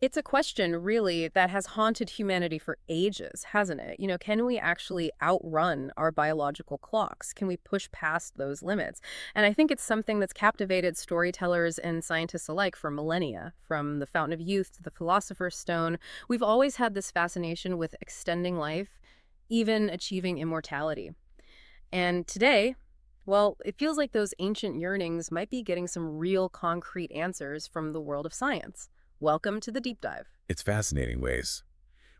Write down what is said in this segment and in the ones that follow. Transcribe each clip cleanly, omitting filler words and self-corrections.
It's a question, really, that has haunted humanity for ages, hasn't it? Can we actually outrun our biological clocks? Can we push past those limits? And I think it's something that's captivated storytellers and scientists alike for millennia. From the Fountain of Youth to the Philosopher's Stone, we've always had this fascination with extending life, even achieving immortality. And today, well, it feels like those ancient yearnings might be getting some real concrete answers from the world of science. Welcome to the deep dive. It's fascinating ways.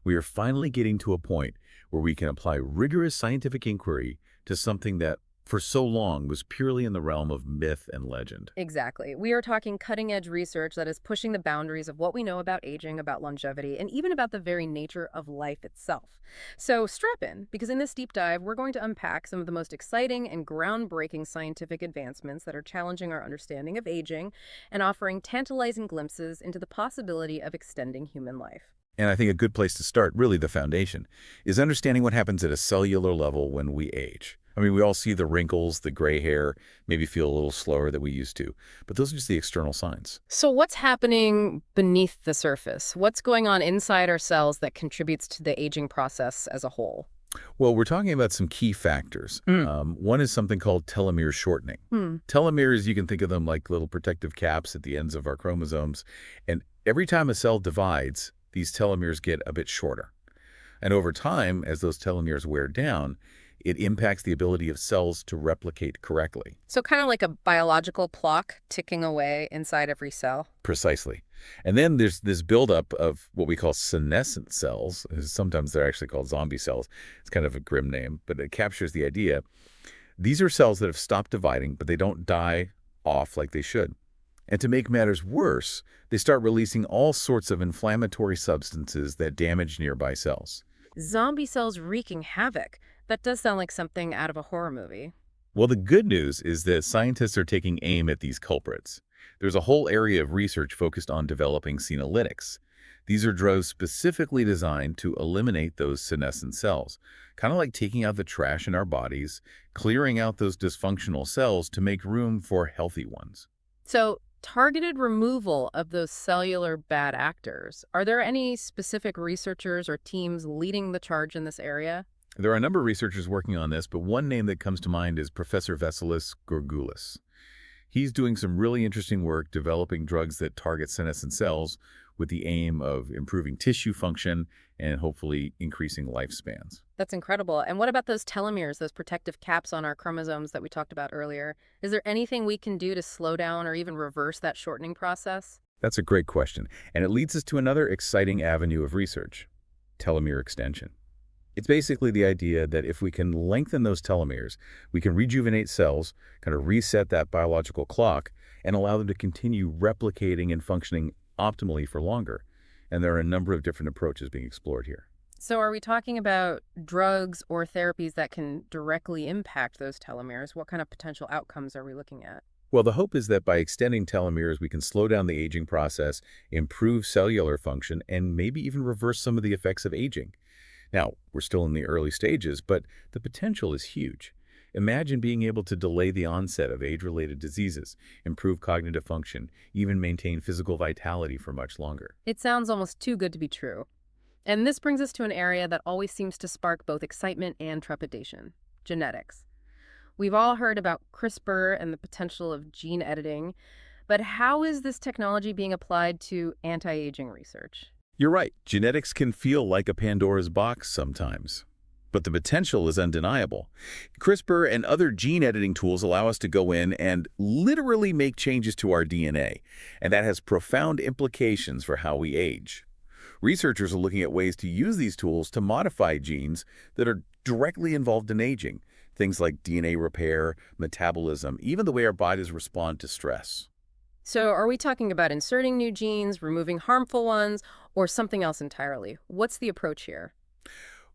We are finally getting to a point where we can apply rigorous scientific inquiry to something that, for so long, was purely in the realm of myth and legend. Exactly. We are talking cutting edge research that is pushing the boundaries of what we know about aging, about longevity, and even about the very nature of life itself. So strap in, because in this deep dive, we're going to unpack some of the most exciting and groundbreaking scientific advancements that are challenging our understanding of aging and offering tantalizing glimpses into the possibility of extending human life. And I think a good place to start, really the foundation, is understanding what happens at a cellular level when we age. I mean, we all see the wrinkles, the gray hair, maybe feel a little slower than we used to, but those are just the external signs. So what's happening beneath the surface? What's going on inside our cells that contributes to the aging process as a whole? Well, we're talking about some key factors. Mm. One is something called telomere shortening. Hmm. Telomeres, you can think of them like little protective caps at the ends of our chromosomes. And every time a cell divides, these telomeres get a bit shorter. And over time, as those telomeres wear down, it impacts the ability of cells to replicate correctly. So kind of like a biological clock ticking away inside every cell. Precisely. And then there's this buildup of what we call senescent cells. Sometimes they're actually called zombie cells. It's kind of a grim name, but it captures the idea. These are cells that have stopped dividing, but they don't die off like they should. And to make matters worse, they start releasing all sorts of inflammatory substances that damage nearby cells. Zombie cells wreaking havoc. That does sound like something out of a horror movie. Well, the good news is that scientists are taking aim at these culprits. There's a whole area of research focused on developing senolytics. These are drugs specifically designed to eliminate those senescent cells, kind of like taking out the trash in our bodies, clearing out those dysfunctional cells to make room for healthy ones. So targeted removal of those cellular bad actors. Are there any specific researchers or teams leading the charge in this area? There are a number of researchers working on this, but one name that comes to mind is Professor Vasilis Georgoulis. He's doing some really interesting work developing drugs that target senescent cells with the aim of improving tissue function and hopefully increasing lifespans. That's incredible. And what about those telomeres, those protective caps on our chromosomes that we talked about earlier? Is there anything we can do to slow down or even reverse that shortening process? That's a great question, and it leads us to another exciting avenue of research, telomere extension. It's basically the idea that if we can lengthen those telomeres, we can rejuvenate cells, kind of reset that biological clock, and allow them to continue replicating and functioning optimally for longer. And there are a number of different approaches being explored here. So are we talking about drugs or therapies that can directly impact those telomeres? What kind of potential outcomes are we looking at? Well, the hope is that by extending telomeres, we can slow down the aging process, improve cellular function, and maybe even reverse some of the effects of aging. Now, we're still in the early stages, but the potential is huge. Imagine being able to delay the onset of age-related diseases, improve cognitive function, even maintain physical vitality for much longer. It sounds almost too good to be true. And this brings us to an area that always seems to spark both excitement and trepidation: genetics. We've all heard about CRISPR and the potential of gene editing, but how is this technology being applied to anti-aging research? You're right, genetics can feel like a Pandora's box sometimes. But the potential is undeniable. CRISPR and other gene editing tools allow us to go in and literally make changes to our DNA, and that has profound implications for how we age. Researchers are looking at ways to use these tools to modify genes that are directly involved in aging, things like DNA repair, metabolism, even the way our bodies respond to stress. So are we talking about inserting new genes, removing harmful ones, or something else entirely? What's the approach here?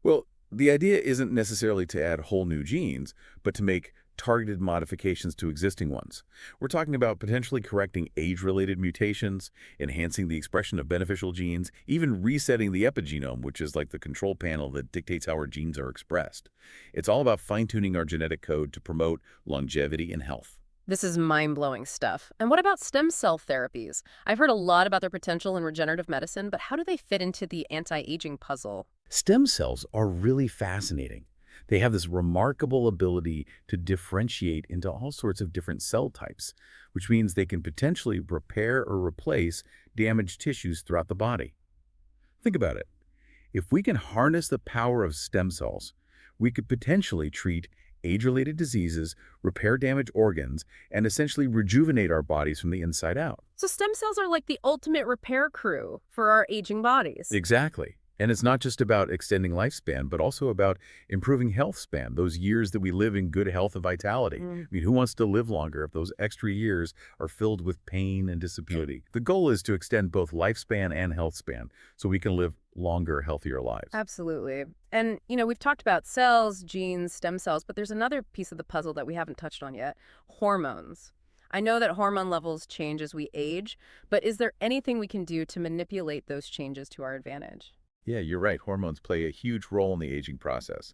Well, the idea isn't necessarily to add whole new genes, but to make targeted modifications to existing ones. We're talking about potentially correcting age-related mutations, enhancing the expression of beneficial genes, even resetting the epigenome, which is like the control panel that dictates how our genes are expressed. It's all about fine-tuning our genetic code to promote longevity and health. This is mind-blowing stuff. And what about stem cell therapies? I've heard a lot about their potential in regenerative medicine, but how do they fit into the anti-aging puzzle? Stem cells are really fascinating. They have this remarkable ability to differentiate into all sorts of different cell types, which means they can potentially repair or replace damaged tissues throughout the body. Think about it. If we can harness the power of stem cells, we could potentially treat age-related diseases, repair damaged organs, and essentially rejuvenate our bodies from the inside out. So stem cells are like the ultimate repair crew for our aging bodies. Exactly. And it's not just about extending lifespan, but also about improving health span, those years that we live in good health and vitality. I mean, who wants to live longer if those extra years are filled with pain and disability? The goal is to extend both lifespan and health span so we can live longer, healthier lives. Absolutely. And, we've talked about cells, genes, stem cells, but there's another piece of the puzzle that we haven't touched on yet, hormones. I know that hormone levels change as we age, but is there anything we can do to manipulate those changes to our advantage? Yeah, you're right. Hormones play a huge role in the aging process.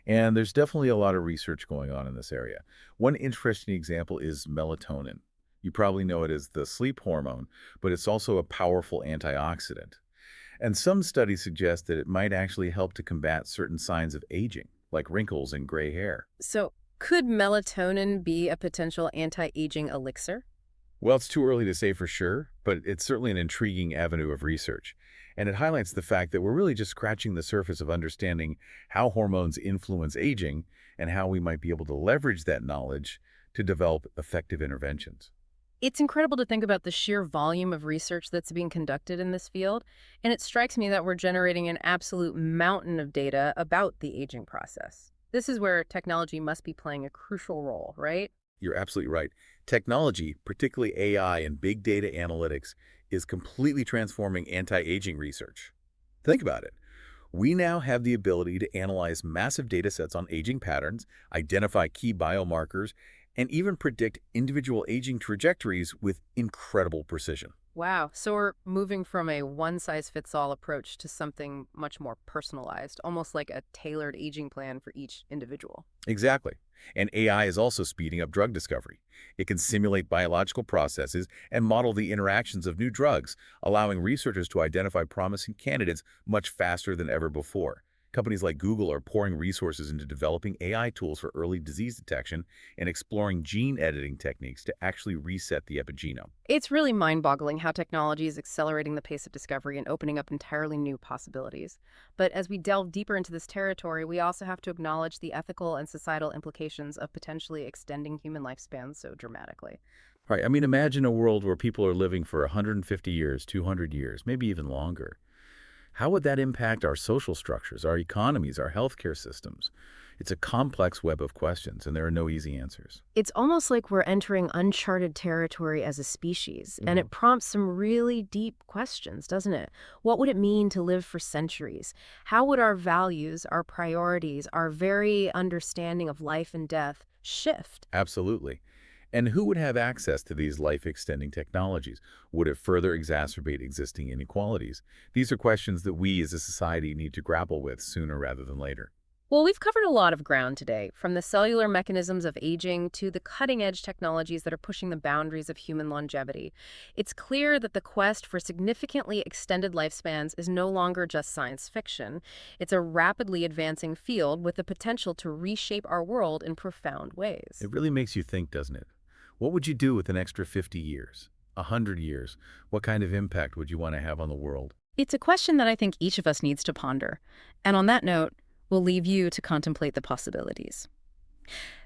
And there's definitely a lot of research going on in this area. One interesting example is melatonin. You probably know it as the sleep hormone, but it's also a powerful antioxidant. And some studies suggest that it might actually help to combat certain signs of aging, like wrinkles and gray hair. So could melatonin be a potential anti-aging elixir? Well, it's too early to say for sure, but it's certainly an intriguing avenue of research. And it highlights the fact that we're really just scratching the surface of understanding how hormones influence aging and how we might be able to leverage that knowledge to develop effective interventions. It's incredible to think about the sheer volume of research that's being conducted in this field, and it strikes me that we're generating an absolute mountain of data about the aging process. This is where technology must be playing a crucial role, right? You're absolutely right. Technology, particularly AI and big data analytics, is completely transforming anti-aging research. Think about it. We now have the ability to analyze massive data sets on aging patterns, identify key biomarkers, and even predict individual aging trajectories with incredible precision. Wow. So we're moving from a one-size-fits-all approach to something much more personalized, almost like a tailored aging plan for each individual. Exactly. And AI is also speeding up drug discovery. It can simulate biological processes and model the interactions of new drugs, allowing researchers to identify promising candidates much faster than ever before. Companies like Google are pouring resources into developing AI tools for early disease detection and exploring gene editing techniques to actually reset the epigenome. It's really mind-boggling how technology is accelerating the pace of discovery and opening up entirely new possibilities. But as we delve deeper into this territory, we also have to acknowledge the ethical and societal implications of potentially extending human lifespans so dramatically. Right. I mean, imagine a world where people are living for 150 years, 200 years, maybe even longer. How would that impact our social structures, our economies, our healthcare systems? It's a complex web of questions, and there are no easy answers. It's almost like we're entering uncharted territory as a species, and it prompts some really deep questions, doesn't it? What would it mean to live for centuries? How would our values, our priorities, our very understanding of life and death shift? Absolutely. And who would have access to these life-extending technologies? Would it further exacerbate existing inequalities? These are questions that we as a society need to grapple with sooner rather than later. Well, we've covered a lot of ground today, from the cellular mechanisms of aging to the cutting-edge technologies that are pushing the boundaries of human longevity. It's clear that the quest for significantly extended lifespans is no longer just science fiction. It's a rapidly advancing field with the potential to reshape our world in profound ways. It really makes you think, doesn't it? What would you do with an extra 50 years, 100 years? What kind of impact would you want to have on the world? It's a question that I think each of us needs to ponder. And on that note, we'll leave you to contemplate the possibilities.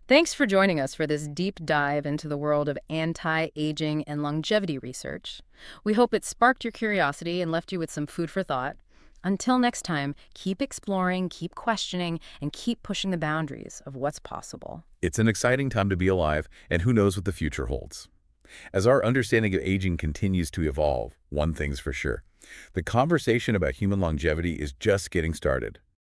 Thanks for joining us for this deep dive into the world of anti-aging and longevity research. We hope it sparked your curiosity and left you with some food for thought. Until next time, keep exploring, keep questioning, and keep pushing the boundaries of what's possible. It's an exciting time to be alive, and who knows what the future holds. As our understanding of aging continues to evolve, one thing's for sure. The conversation about human longevity is just getting started.